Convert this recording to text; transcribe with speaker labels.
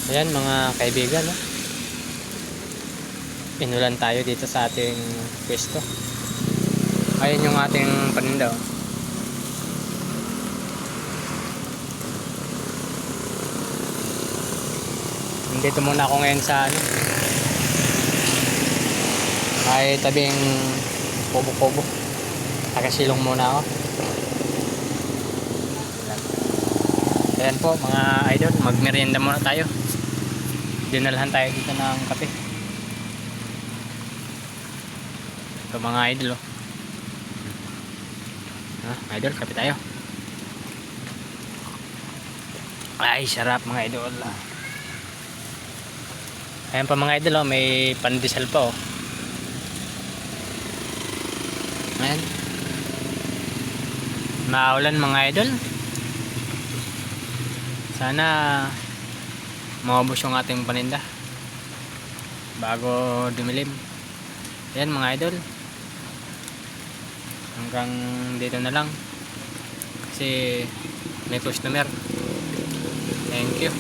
Speaker 1: Ayan mga kaibigan, no? Inulan tayo dito sa ating pwesto. Ayan yung ating paninda, oh. Dito muna ako ngayon sa ano, ay tabing kubo-kubo. Nakasilong muna ako. Ayan po mga idol, magmerienda muna tayo. Dinalhan tayo dito ng kape. Ito mga idol, oh. Idol, kape tayo. Ay, sarap mga idol. Ayan pa mga idol, oh, may pandesal pa, oh. Ayan. Maulan mga idol. Sana maubos yung ating paninda bago dumilim. Ayan mga idol. Hanggang dito na lang. Kasi may customer. Thank you.